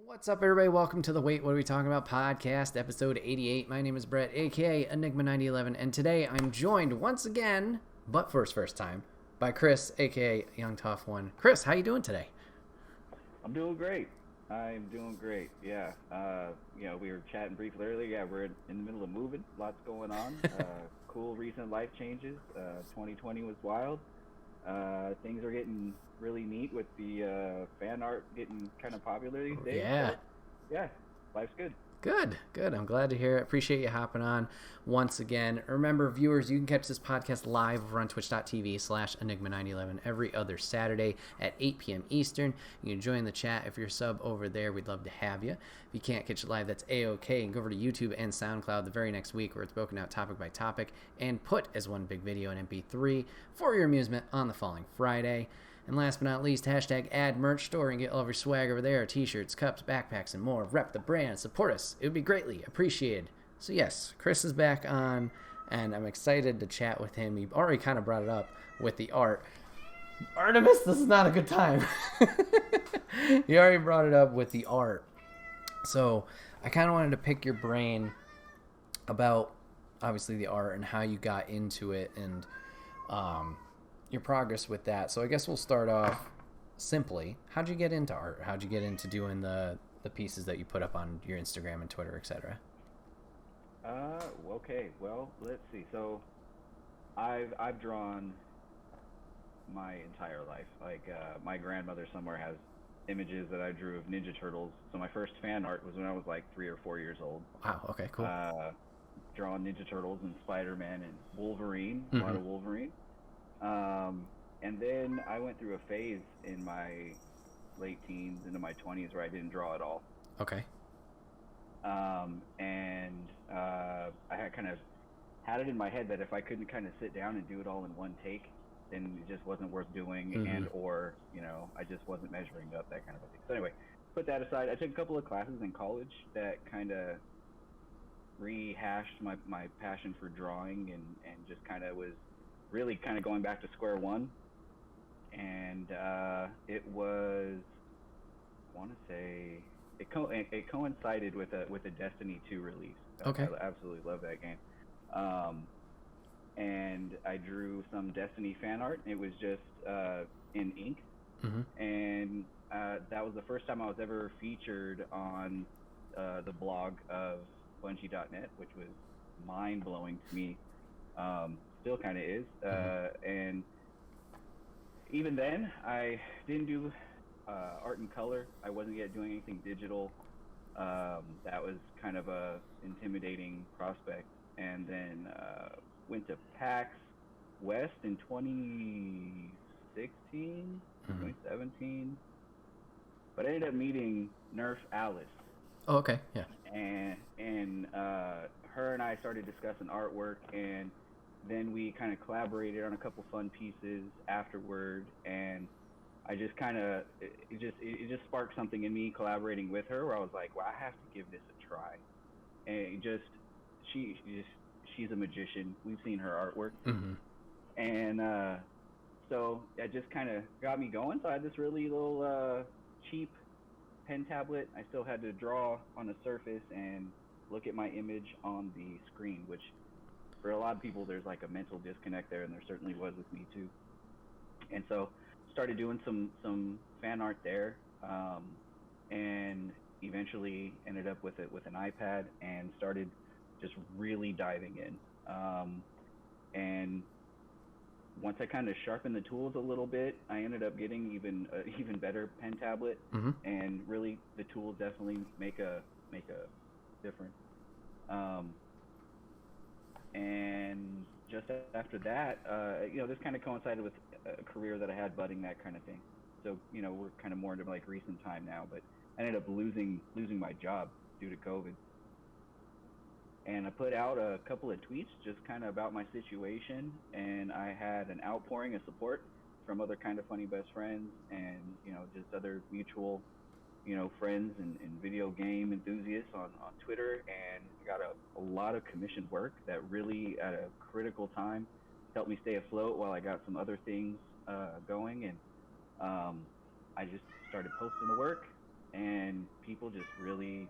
What's up, everybody? Welcome to the Wait, What Are We Talking About podcast, episode 88. My name is Bret, aka Enigma9011, and today I'm joined once again, but for his first time, by Kris, aka Young Tough One. Kris, how you doing today? I'm doing great. I'm doing great. Yeah. We were chatting briefly earlier. Yeah, we're in the middle of moving. Lots going on. Cool recent life changes. 2020 was wild. Things are getting really neat with the fan art getting kind of popular these days. Yeah. So, yeah, life's good. Good. I'm glad to hear it. Appreciate you hopping on once again. Remember, viewers, you can catch this podcast live over on twitch.tv/Enigma911 every other Saturday at 8 p.m. Eastern. You can join the chat if you're a sub over there. We'd love to have you. If you can't catch it live, that's A-OK. And go over to YouTube and SoundCloud the very next week where it's broken out topic by topic and put as one big video in MP3 for your amusement on the following Friday. And last but not least, hashtag add merch store and get all of your swag over there. T-shirts, cups, backpacks, and more. Rep the brand. Support us. It would be greatly appreciated. So yes, Kris is back on, and I'm excited to chat with him. He already kind of brought it up with the art. Artemis, this is not a good time. He already brought it up with the art. So I kind of wanted to pick your brain about, obviously, the art and how you got into it and your progress with that. So I guess we'll start off simply. How'd you get into art? How'd you get into doing the pieces that you put up on your Instagram and Twitter, etc.? Okay. Well, let's see. So, I've drawn my entire life. My grandmother somewhere has images that I drew of Ninja Turtles. So my first fan art was when I was like 3 or 4 years old. Wow. Okay. Cool. Drawing Ninja Turtles and Spider-Man and Wolverine. A lot of Wolverine. And then I went through a phase in my late teens into my 20s where I didn't draw at all. Okay. I had kind of had it in my head that if I couldn't kind of sit down and do it all in one take, then it just wasn't worth doing, and or I just wasn't measuring up, that kind of a thing. So anyway, put that aside. I took a couple of classes in college that kind of rehashed my passion for drawing and just kind of was really kind of going back to square one. And it was, I want to say, it coincided with a Destiny 2 release. Okay. I absolutely love that game. And I drew some Destiny fan art. It was just in ink. And that was the first time I was ever featured on the blog of Bungie.net, which was mind-blowing to me. Still kind of is. And even then, I didn't do art in color. I wasn't yet doing anything digital. That was kind of a intimidating prospect. And then went to PAX West in 2016, 2017. But I ended up meeting Nerf Alice. Oh, okay. Yeah. And her and I started discussing artwork, and then we kind of collaborated on a couple fun pieces afterward, and I just kind of it just sparked something in me collaborating with her where I was like, well, I have to give this a try. And she's a magician. We've seen her artwork, and so that just kind of got me going. So I had this really little cheap pen tablet. I still had to draw on a surface and look at my image on the screen, which for a lot of people there's like a mental disconnect there, and there certainly was with me too. And so started doing some fan art there, and eventually ended up with an iPad and started just really diving in. And once I kind of sharpened the tools a little bit, I ended up getting even better pen tablet, and really the tools definitely make a difference. And just after that, this kind of coincided with a career that I had budding, that kind of thing. So we're kind of more into like recent time now, but I ended up losing my job due to COVID. And I put out a couple of tweets just kind of about my situation, and I had an outpouring of support from other kind of funny best friends, and just other mutual friends and video game enthusiasts on Twitter, and got a lot of commissioned work that really at a critical time helped me stay afloat while I got some other things going. And I just started posting the work, and people just really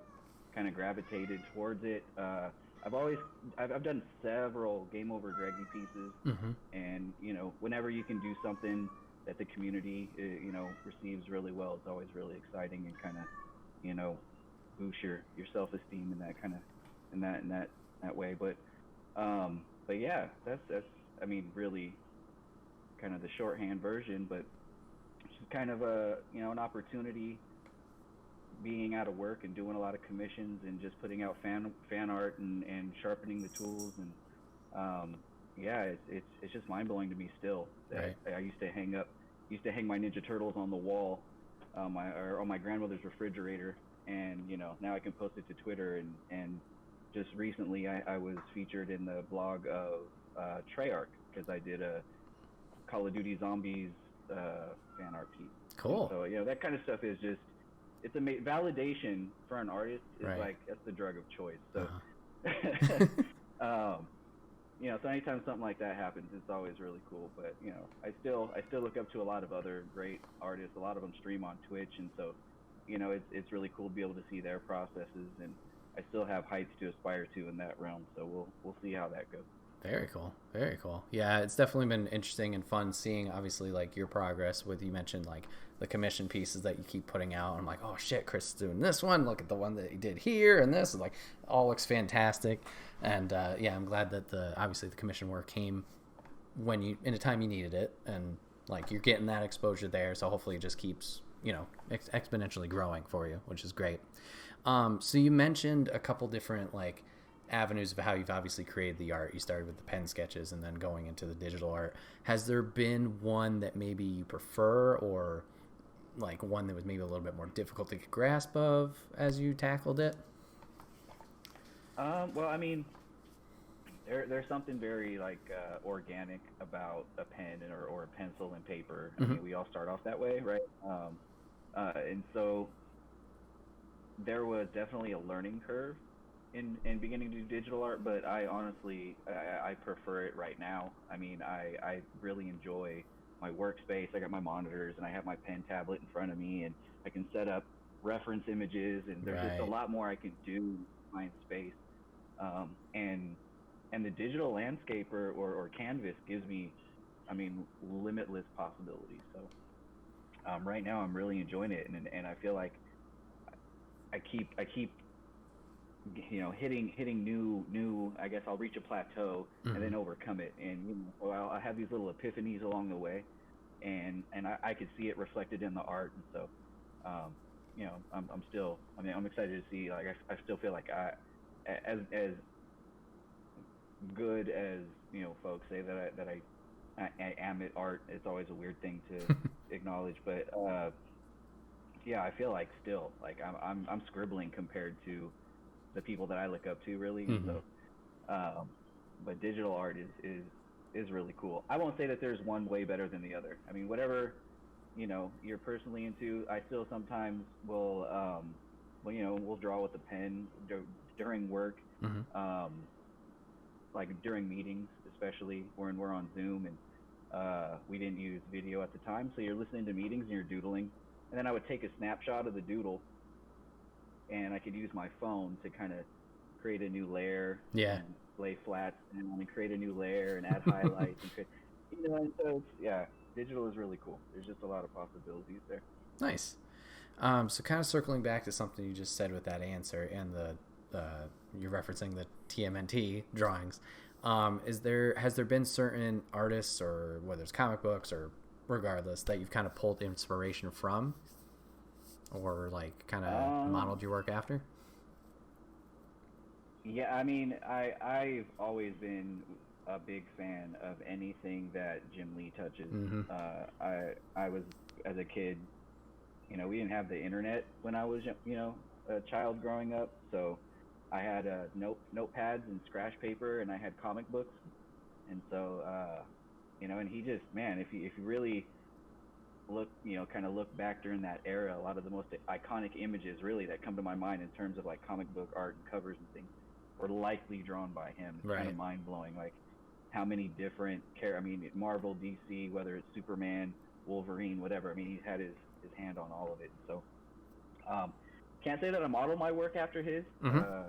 kind of gravitated towards it. I've done several Game Over Greggy pieces, Mm-hmm. and whenever you can do something that the community receives really well, it's always really exciting and kind of boost your self esteem in that kind of in that way. But yeah, that's I mean really kind of the shorthand version, but it's just kind of a an opportunity being out of work and doing a lot of commissions and just putting out fan art and sharpening the tools and yeah, it's just mind blowing to me still that Right. I used to hang my Ninja Turtles on the wall, or on my grandmother's refrigerator, and now I can post it to Twitter and just recently I was featured in the blog of Treyarch because I did a Call of Duty Zombies fan art piece. Cool. And so that kind of stuff is just it's validation for an artist is Right. like that's the drug of choice. So Uh-huh. so anytime something like that happens, it's always really cool. But I still look up to a lot of other great artists. A lot of them stream on Twitch, and so it's really cool to be able to see their processes. And I still have heights to aspire to in that realm. So we'll see how that goes. Very cool. Very cool. Yeah, it's definitely been interesting and fun seeing, obviously, like your progress with, you mentioned like the commission pieces that you keep putting out. I'm like, oh shit, Kris is doing this one. Look at the one that he did here, and this is like all looks fantastic. And yeah, I'm glad that obviously the commission work came when in a time you needed it, and like you're getting that exposure there. So hopefully it just keeps exponentially growing for you, which is great. So you mentioned a couple different like avenues of how you've obviously created the art. You started with the pen sketches and then going into the digital art. Has there been one that maybe you prefer, or like one that was maybe a little bit more difficult to get grasp of as you tackled it? Well, I mean, there's something very like organic about a pen or a pencil and paper. I mean, we all start off that way, right? And so there was definitely a learning curve in beginning to do digital art, but I honestly I prefer it right now. I mean, I really enjoy my workspace. I got my monitors and I have my pen tablet in front of me, and I can set up reference images, and there's just a lot more I can do in my space. And the digital landscape or canvas gives me, I mean, limitless possibilities. So right now I'm really enjoying it, and I feel like I keep hitting new. I guess I'll reach a plateau and then overcome it, and I have these little epiphanies along the way, and I could see it reflected in the art, and so I'm still. I mean, I'm excited to see. Like I still feel like as good as folks say that I am at art. It's always a weird thing to acknowledge, but yeah, I feel like still like I'm scribbling compared to the people that I look up to, really. So but digital art is really cool. I won't say that there's one way better than the other. I mean, whatever you're personally into. I still sometimes will we'll draw with a pen during work, like during meetings, especially when we're on Zoom and we didn't use video at the time, so you're listening to meetings and you're doodling, and then I would take a snapshot of the doodle, and I could use my phone to kind of create a new layer, and lay flats and create a new layer and add highlights and create, and so digital is really cool. There's just a lot of possibilities there. Nice. So kind of circling back to something you just said with that answer and you're referencing the TMNT drawings. Has there been certain artists, or whether it's comic books or regardless, that you've kind of pulled inspiration from, or like kind of modeled your work after? Yeah, I mean, I've always been a big fan of anything that Jim Lee touches. I was, as a kid, we didn't have the internet when I was a child growing up, so I had notepads and scratch paper, and I had comic books, and so and he just, man, if you really look look back during that era, a lot of the most iconic images really that come to my mind in terms of like comic book art and covers and things were likely drawn by him. It's kind of mind blowing, like how many different Marvel, DC, whether it's Superman, Wolverine, whatever. I mean, he's had his hand on all of it. So Um, can't say that I model my work after his. Mm-hmm.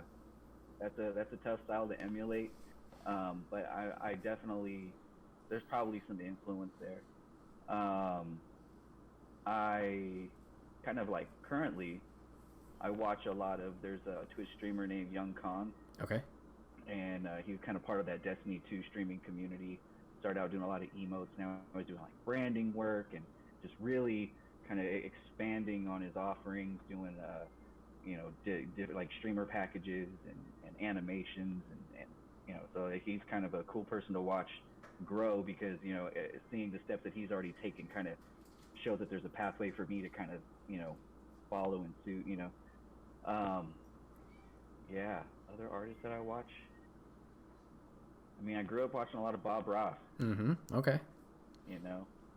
That's a tough style to emulate. But I definitely, there's probably some influence there. I kind of like currently, I watch a lot of, there's a Twitch streamer named Young Khan. Okay. And he was kind of part of that Destiny 2 streaming community. Started out doing a lot of emotes. Now he's doing like branding work and just really kind of expanding on his offerings, doing different like streamer packages and animations and so he's kind of a cool person to watch grow, because seeing the steps that he's already taken kind of shows that there's a pathway for me to kind of follow in suit. Yeah, other artists that I watch. I mean, I grew up watching a lot of Bob Ross. Mm-hmm. Okay.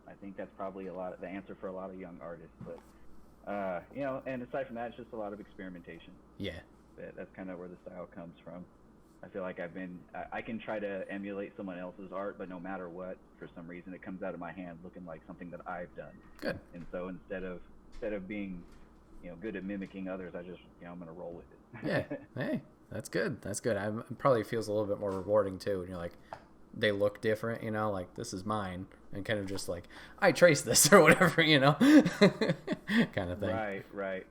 I think that's probably the answer for a lot of young artists. But and aside from that, it's just a lot of experimentation. Yeah. That's kind of where the style comes from. I feel like I can try to emulate someone else's art, but no matter what, for some reason, it comes out of my hand looking like something that I've done. Good. And so instead of being, good at mimicking others, I just, I'm gonna roll with it. Yeah. Hey, that's good. That's good. It probably feels a little bit more rewarding too. And you're like, they look different, like this is mine, and kind of just like I traced this or whatever, kind of thing. Right.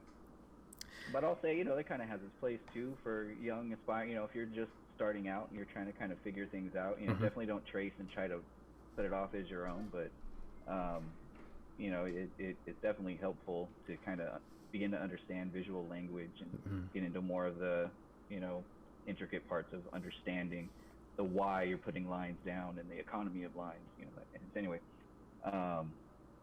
But I'll say, that kind of has its place too for young, aspiring. If you're just starting out and you're trying to kind of figure things out, Mm-hmm. definitely don't trace and try to set it off as your own. But, it's definitely helpful to kind of begin to understand visual language and Mm-hmm. get into more of the, intricate parts of understanding the why you're putting lines down and the economy of lines. Anyway,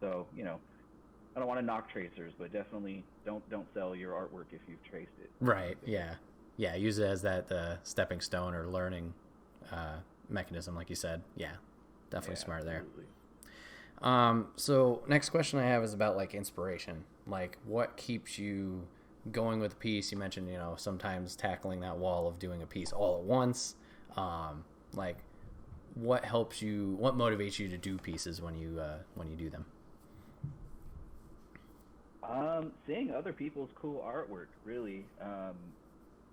so I don't want to knock tracers, but definitely don't sell your artwork if you've traced it. Right. Yeah. Use it as that stepping stone or learning mechanism, like you said. Yeah, definitely smart absolutely. There. So next question I have is about like inspiration. Like, what keeps you going with a piece? You mentioned sometimes tackling that wall of doing a piece all at once. Like, what motivates you to do pieces when you do them? Seeing other people's cool artwork, really.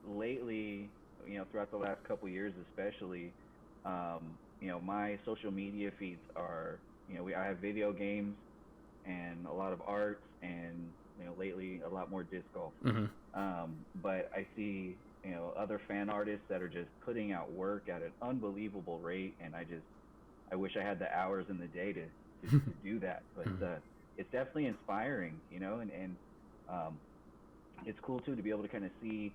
Lately, throughout the last couple years especially, my social media feeds are, I have video games and a lot of art and, lately a lot more disc golf. Mm-hmm. But I see, other fan artists that are just putting out work at an unbelievable rate, and I wish I had the hours in the day to do that. But it's definitely inspiring, and it's cool too to be able to kind of see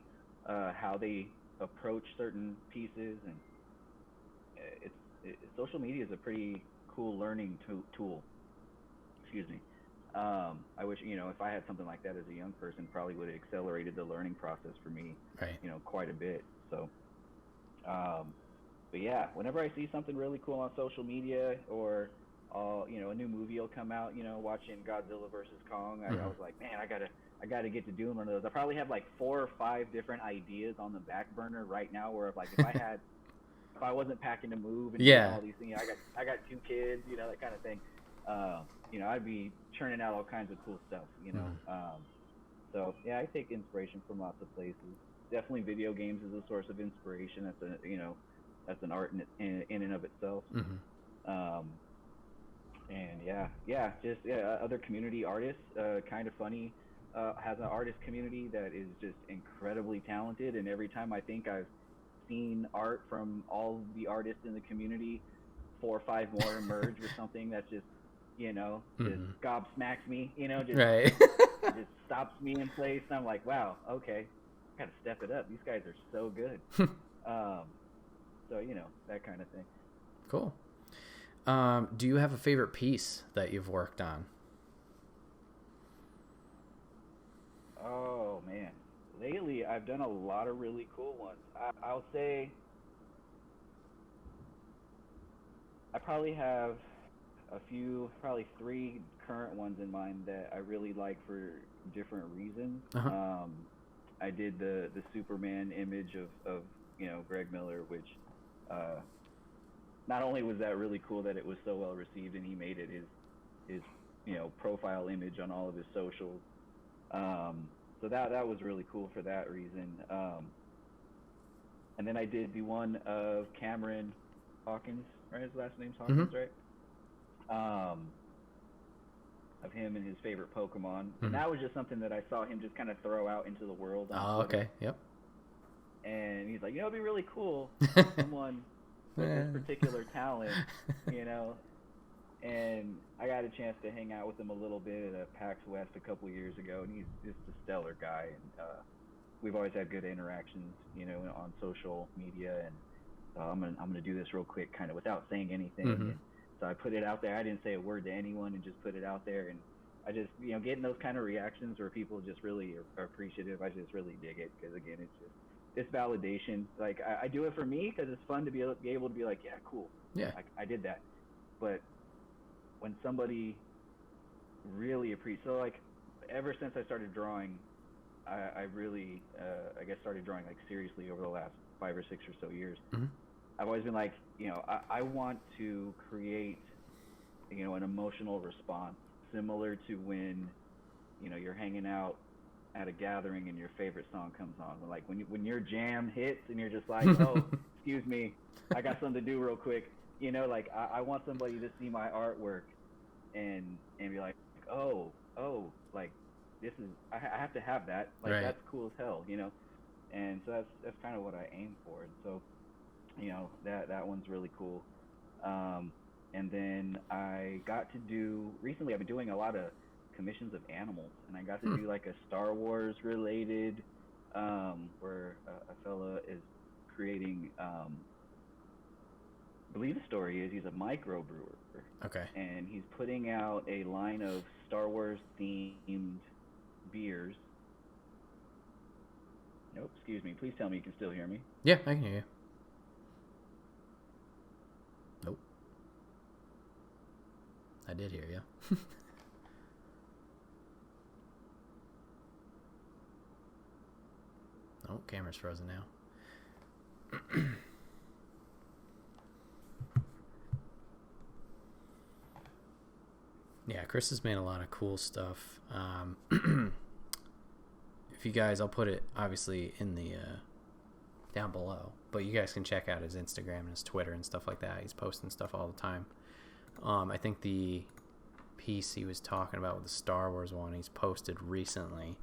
how they approach certain pieces, and social media is a pretty cool learning tool. Excuse me. I wish, if I had something like that as a young person, probably would have accelerated the learning process for me, right. Quite a bit. So, but yeah, whenever I see something really cool on social media, or a new movie will come out, watching Godzilla versus Kong, I was like, man, I gotta get to doing one of those. I probably have like 4 or 5 different ideas on the back burner right now, where if I wasn't packing to move and doing all these things, I got 2 kids, that kind of thing. I'd be churning out all kinds of cool stuff, So yeah, I take inspiration from lots of places. Definitely video games is a source of inspiration. That's an art in and of itself. Mm-hmm. And other community artists. Kind of funny, has an artist community that is just incredibly talented. And every time I think I've seen art from all the artists in the community, 4 or 5 more emerge with something that's just, just gobsmacks me. Just right. just stops me in place. And I'm like, wow, okay, gotta step it up. These guys are so good. So that kind of thing. Cool. Do you have a favorite piece that you've worked on? Oh man, lately I've done a lot of really cool ones. I'll say I probably have a few, probably 3 current ones in mind that I really like for different reasons. Uh-huh. I did the Superman image of Greg Miller, which not only was that really cool that it was so well received, and he made it his profile image on all of his socials. So that was really cool for that reason. And then I did the one of Cameron Hawkins, right? His last name's Hawkins, right? Of him and his favorite Pokemon. And that was just something that I saw him just kind of throw out into the world. Oh, okay. Yep. And he's like, it'd be really cool, someone with this particular talent, And I got a chance to hang out with him a little bit at PAX West a couple years ago, and he's just a stellar guy. And we've always had good interactions, on social media. And so I'm gonna do this real quick, kind of without saying anything. And so I put it out there. I didn't say a word to anyone, and just put it out there. And I just, getting those kind of reactions where people just really are appreciative. I just really dig it, because again, it's just this validation. Like I do it for me because it's fun to be able to be like, yeah, cool. Yeah, I did that. But when somebody really appreciates, so like ever since I started drawing, I really I guess started drawing like seriously over the last 5 or 6 or so years. I've always been like, I want to create, an emotional response similar to when, you're hanging out at a gathering and your favorite song comes on. Like when your jam hits and you're just like, oh, excuse me, I got something to do real quick. Like I want somebody to see my artwork and be like, oh, like this is, I have to have that. Like right. That's cool as hell, And so that's kind of what I aim for. And so, that one's really cool. And then I got to do, recently I've been doing a lot of commissions of animals, and I got to do like a Star Wars related, where a fella is creating, I believe the story is he's a microbrewer. Okay. And he's putting out a line of Star Wars themed beers. Nope, excuse me. Please tell me you can still hear me. Yeah, I can hear you. Nope. I did hear you. Oh, camera's frozen now. Yeah, Kris has made a lot of cool stuff. If you guys, I'll put it obviously in the down below, but you guys can check out his Instagram and his Twitter and stuff like that. He's posting stuff all the time. I think the piece he was talking about with the Star Wars one he's posted recently,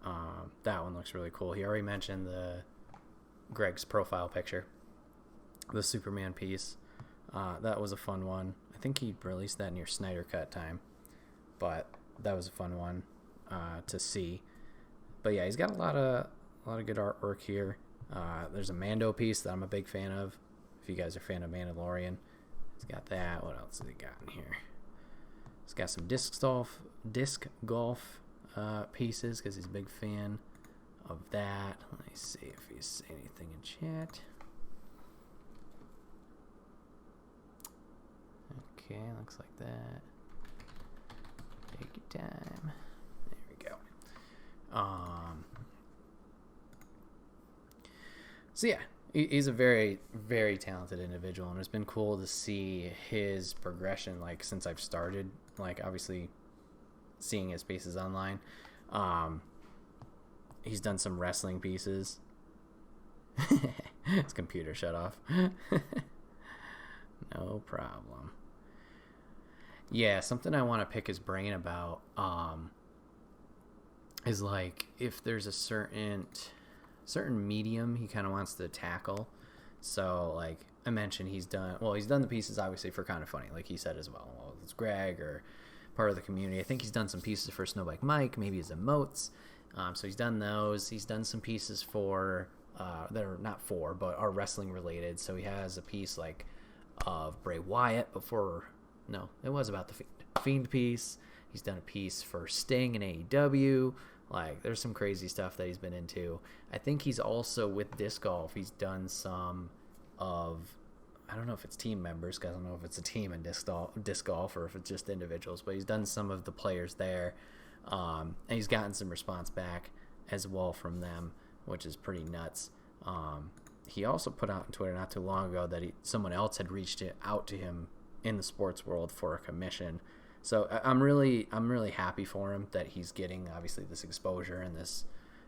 that one looks really cool. He already mentioned the Greg's profile picture, the Superman piece. That was a fun one. I think he released that near Snyder Cut time, but that was a fun one to see. But yeah, he's got a lot of good artwork here. There's a Mando piece that I'm a big fan of. If you guys are a fan of Mandalorian, he's got that. What else has he got in here? He's got some disc golf pieces because he's a big fan of that. Let me see if he's anything in chat. Okay, looks like that. Take your time. There we go. So yeah, he's a very, very talented individual, and it's been cool to see his progression, like, since I've started, like, obviously seeing his pieces online. He's done some wrestling pieces. His computer shut off. No problem. Yeah, something I want to pick his brain about is like if there's a certain medium he kind of wants to tackle. So like I mentioned, he's done the pieces obviously for Kind of Funny, like he said as well. Well, it's Greg or part of the community. I think he's done some pieces for Snowbike Mike, maybe his emotes. So he's done those. He's done some pieces for that are not for, but are wrestling related. So he has a piece like of Bray Wyatt before. No, it was about the Fiend piece. He's done a piece for Sting and AEW. Like, there's some crazy stuff that he's been into. I think he's also, with disc golf, he's done some of, I don't know if it's team members, because I don't know if it's a team in disc golf or if it's just individuals, but he's done some of the players there. And he's gotten some response back as well from them, which is pretty nuts. He also put out on Twitter not too long ago that someone else had reached out to him in the sports world for a commission. So I'm really happy for him that he's getting obviously this exposure and this,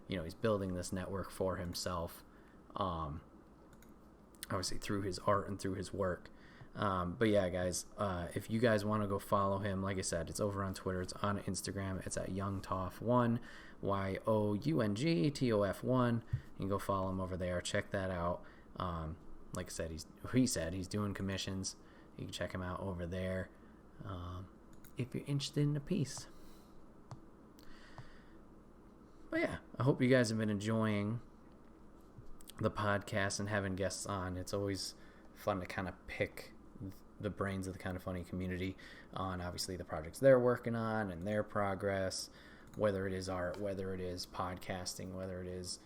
he's building this network for himself, obviously through his art and through his work. But yeah, guys, if you guys want to go follow him, like I said, it's over on Twitter, it's on Instagram, it's at YoungToff1, YOUNGTOF1. You can go follow him over there, check that out. Like I said, he's doing commissions. You can check him out over there if you're interested in a piece. But yeah, I hope you guys have been enjoying the podcast and having guests on. It's always fun to kind of pick the brains of the Kind of Funny community on obviously the projects they're working on and their progress, whether it is art, whether it is podcasting, whether it is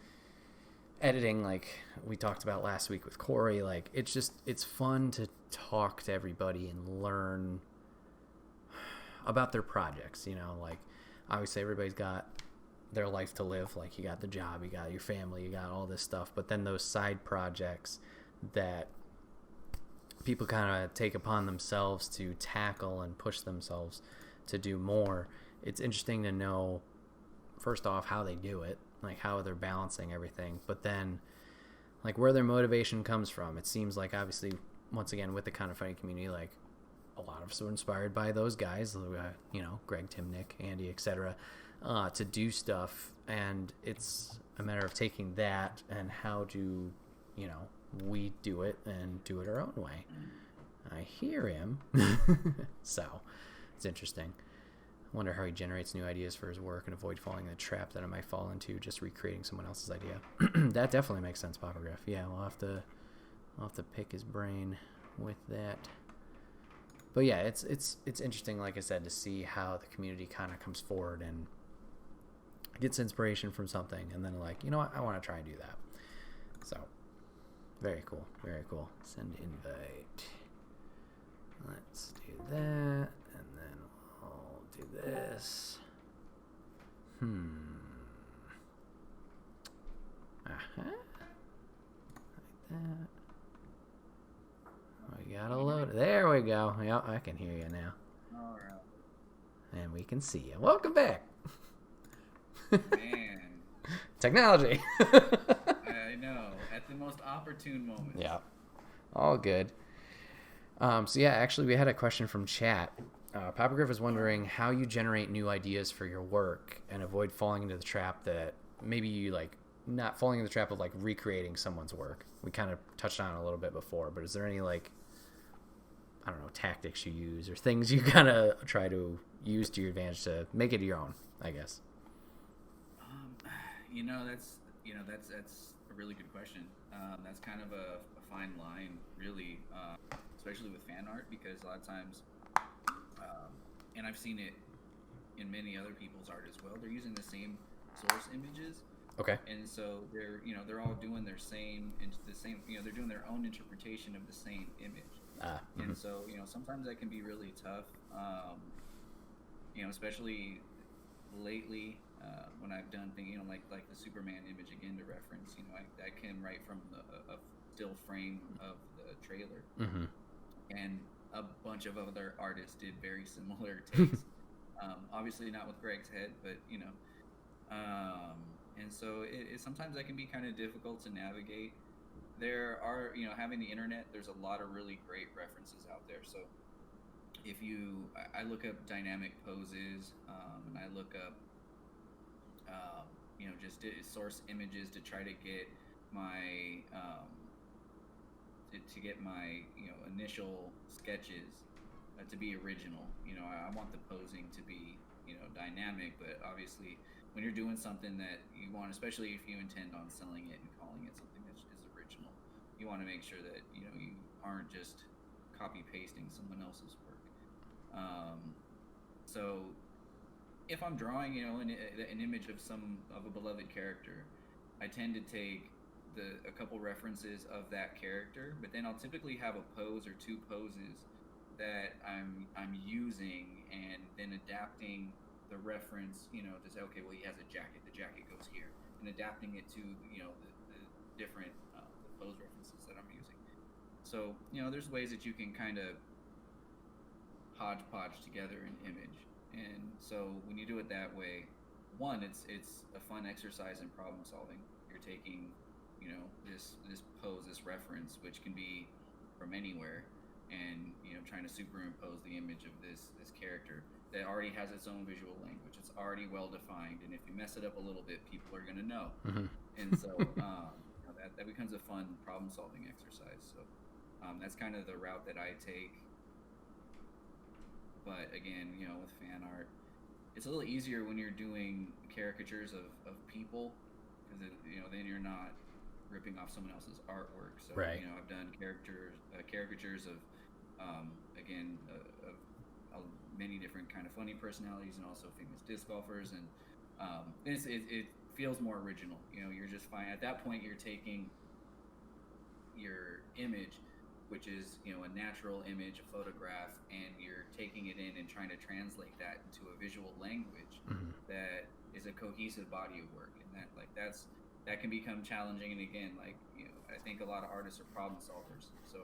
editing, like we talked about last week with Corey. Like it's fun to talk to everybody and learn about their projects. Like obviously everybody's got their life to live. Like you got the job, you got your family, you got all this stuff, but then those side projects that people kind of take upon themselves to tackle and push themselves to do more. It's interesting to know, first off, how they do it, like how they're balancing everything, but then like where their motivation comes from. It seems like obviously, once again, with the Kind of Funny community, like a lot of us were inspired by those guys, Greg, Tim, Nick, Andy, etc., to do stuff, and it's a matter of taking that and how do, we do it and do it our own way. I hear him. So it's interesting. I wonder how he generates new ideas for his work and avoid falling in the trap that I might fall into, just recreating someone else's idea. That definitely makes sense, Papagriff. Yeah, we'll have to pick his brain with that. But yeah, it's interesting, like I said, to see how the community kind of comes forward and gets inspiration from something, and then like, what, I want to try and do that. So very cool, very cool. Send invite. Let's do that, and then I'll do this. Like that. We gotta load. There we go. Yep, I can hear you now. All right. And we can see you. Welcome back. Man. Technology. I know. At the most opportune moment. Yeah. All good. So yeah, actually we had a question from chat. Papagriff is wondering how you generate new ideas for your work and avoid falling into the trap that maybe you like, not falling in the trap of like recreating someone's work. We kind of touched on it a little bit before, but is there any like, I don't know, tactics you use or things you kind of try to use to your advantage to make it your own, I guess? That's a really good question. That's kind of a fine line, really, especially with fan art, because a lot of times, and I've seen it in many other people's art as well, they're using the same source images. Okay. And so they're all doing they're doing their own interpretation of the same image. And so, sometimes that can be really tough, especially lately, when I've done things, like the Superman image again to reference, I came right from a still frame of the trailer. Mm-hmm. And a bunch of other artists did very similar takes. Obviously not with Greg's head, but, and so it sometimes that can be kind of difficult to navigate. There are, having the internet, there's a lot of really great references out there. So if I look up dynamic poses, and I look up, just source images to try to get my, initial sketches to be original. I want the posing to be, dynamic, but obviously when you're doing something that you want, especially if you intend on selling it and calling it something that is original, you want to make sure that you aren't just copy pasting someone else's work. So if I'm drawing an image of a beloved character, I tend to take a couple references of that character, but then I'll typically have a pose or two poses that I'm using, and then adapting the reference, to say, okay, well, he has a jacket, the jacket goes here, and adapting it to, the different pose references that I'm using. So, there's ways that you can kind of hodgepodge together an image. And so when you do it that way, one, it's a fun exercise in problem solving. You're taking, you know, this pose, this reference, which can be from anywhere, and you know, trying to superimpose the image of this character that already has its own visual language. It's already well defined, and if you mess it up a little bit, people are going to know. And so that becomes a fun problem solving exercise. So that's kind of the route that I take. But again, you know, with fan art, it's a little easier when you're doing caricatures of people, because you know, then you're not ripping off someone else's artwork. So right. You know, I've done caricatures of many different kind of funny personalities, and also famous disc golfers, and it feels more original. You know, you're just fine at that point. You're taking your image, which is, you know, a natural image, a photograph, and you're taking it in and trying to translate that into a visual language that is a cohesive body of work, and that can become challenging. And again, like, you know, I think a lot of artists are problem solvers, so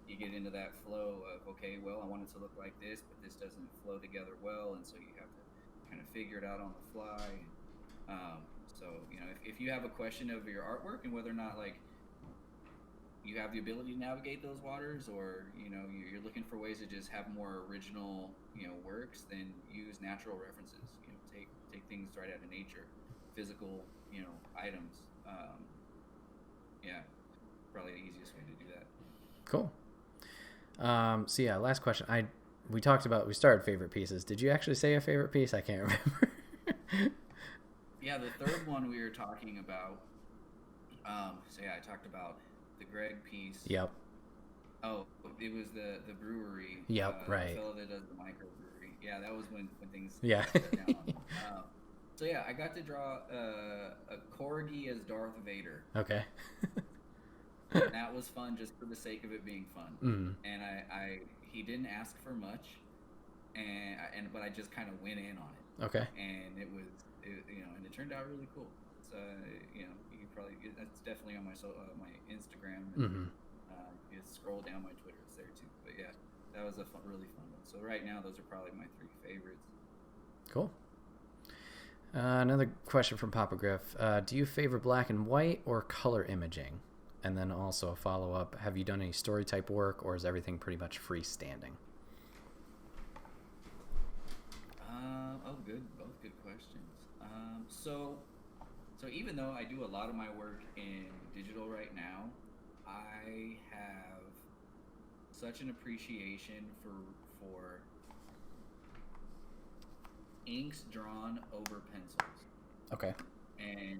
you get into that flow of, okay, well, I want it to look like this, but this doesn't flow together well, and so you have to kind of figure it out on the fly. So, you know, if you have a question of your artwork and whether or not, like, you have the ability to navigate those waters, or, you know, you're looking for ways to just have more original, you know, works, then use natural references. You know, take things right out of nature, physical, you know, items. Yeah, probably the easiest way to do that. Cool. So yeah, last question. We started favorite pieces. Did you actually say a favorite piece? I can't remember. Yeah, the third one we were talking about. So yeah, I talked about the Greg piece. Yep. Oh, it was the brewery. Yep. Right. The fellow that does the microbrewery. Yeah, that was when things yeah. shut down on them. So yeah, I got to draw a corgi as Darth Vader. Okay. And that was fun just for the sake of it being fun. And he didn't ask for much, but I just kind of went in on it. Okay. And it you know, and it turned out really cool. So you know, you can probably, that's definitely on my Instagram. And, you scroll down my Twitter, it's there too. But yeah, that was a really fun one. So right now, those are probably my 3 favorites. Cool. Another question from Papa Griff. Do you favor black and white or color imaging? And then also a follow-up, have you done any story type work, or is everything pretty much freestanding? Both good questions. So even though I do a lot of my work in digital right now, I have such an appreciation for inks drawn over pencils. Okay. And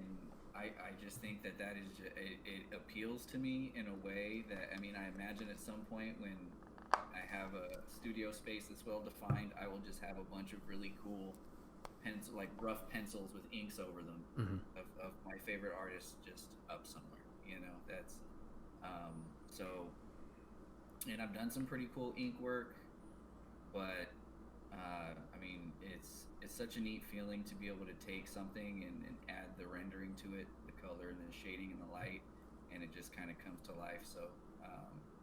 I just think that is it appeals to me in a way that, I mean, I imagine at some point when I have a studio space that's well defined, I will just have a bunch of really cool rough pencils with inks over them of my favorite artists just up somewhere. You know, that's so. And I've done some pretty cool ink work, but I mean, it's such a neat feeling to be able to take something and add the rendering to it, the color and the shading and the light, and it just kind of comes to life. So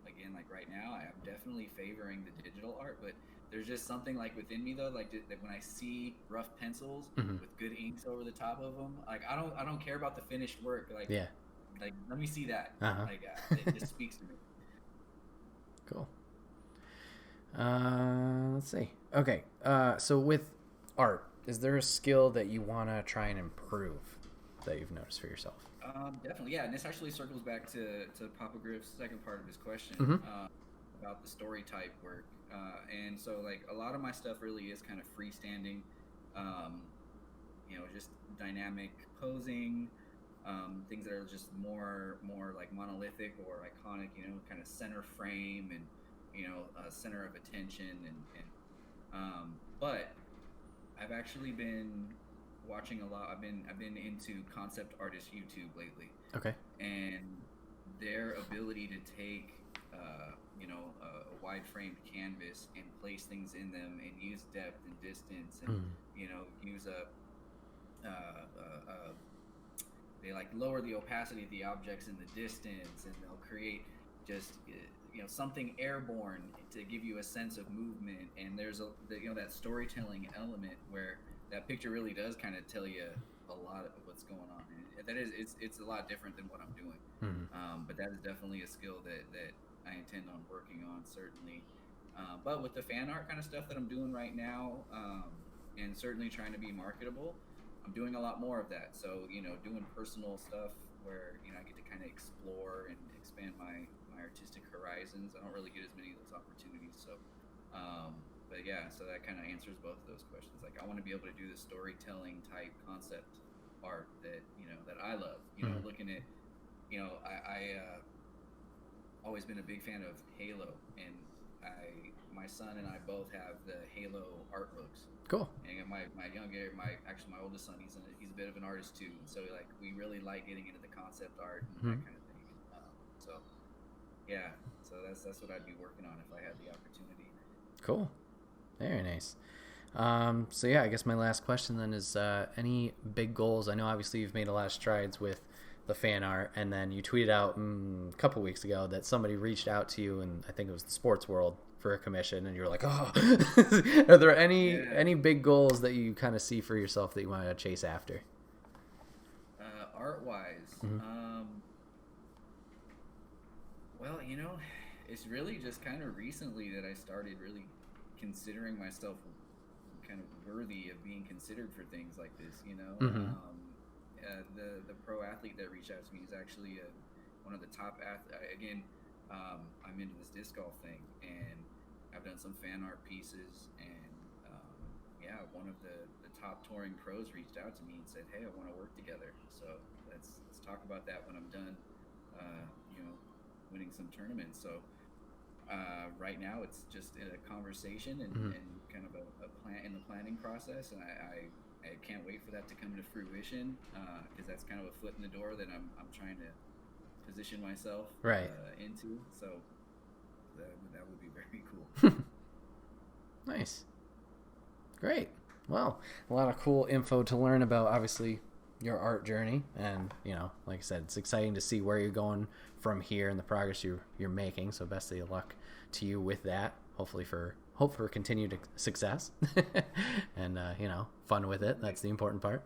again, like right now, I'm definitely favoring the digital art, but there's just something like within me though, like that when I see rough pencils with good inks over the top of them, like I don't care about the finished work. Like, yeah, like let me see that. Like it just speaks to me. Cool. Let's see. Okay. So with art, is there a skill that you want to try and improve that you've noticed for yourself? Definitely, yeah. And this actually circles back to Papa Griff's second part of his question about the story type work. And so, like, a lot of my stuff really is kind of freestanding, you know, just dynamic posing, things that are just more like monolithic or iconic, you know, kind of center frame and, you know, center of attention. But I've actually been watching a lot. I've been into concept artist YouTube lately. Okay. And their ability to take, you know, a wide framed canvas and place things in them and use depth and distance and, you know, use they like lower the opacity of the objects in the distance, and they'll create just something airborne to give you a sense of movement, and there's that storytelling element where that picture really does kind of tell you a lot of what's going on. And that is, it's a lot different than what I'm doing. But that is definitely a skill that I intend on working on, certainly. But with the fan art kind of stuff that I'm doing right now, and certainly trying to be marketable, I'm doing a lot more of that. So, doing personal stuff where, I get to kind of explore and expand my artistic horizons. I don't really get as many of those opportunities. So, but yeah, so that kind of answers both of those questions. Like, I want to be able to do the storytelling type concept art that, that I love, looking at, I always been a big fan of Halo, and my son and I both have the Halo art books. Cool. And my oldest son, he's a bit of an artist too. So we really like getting into the concept art and that kind of thing. So yeah, so that's what I'd be working on if I had the opportunity. Cool. Very nice. So yeah, I guess my last question then is any big goals? I know obviously you've made a lot of strides with the fan art, and then you tweeted out a couple weeks ago that somebody reached out to you, and I think it was the sports world, for a commission, and you were like, oh. Are there any big goals that you kind of see for yourself that you want to chase after? Art wise, well, it's really just kind of recently that I started really considering myself kind of worthy of being considered for things like this. The pro athlete that reached out to me is actually one of the top again. I'm into this disc golf thing, and I've done some fan art pieces, and one of the top touring pros reached out to me and said, hey, I want to work together, so let's talk about that when I'm done winning some tournaments. So right now it's just a conversation and kind of a plan in the planning process, and I can't wait for that to come to fruition, because that's kind of a foot in the door that I'm trying to position myself into. So that would be very cool. Nice. Great. Well, a lot of cool info to learn about, obviously, your art journey, and like I said, it's exciting to see where you're going from here and the progress you're making. So best of luck to you with that. Hope for continued success and fun with it. That's the important part.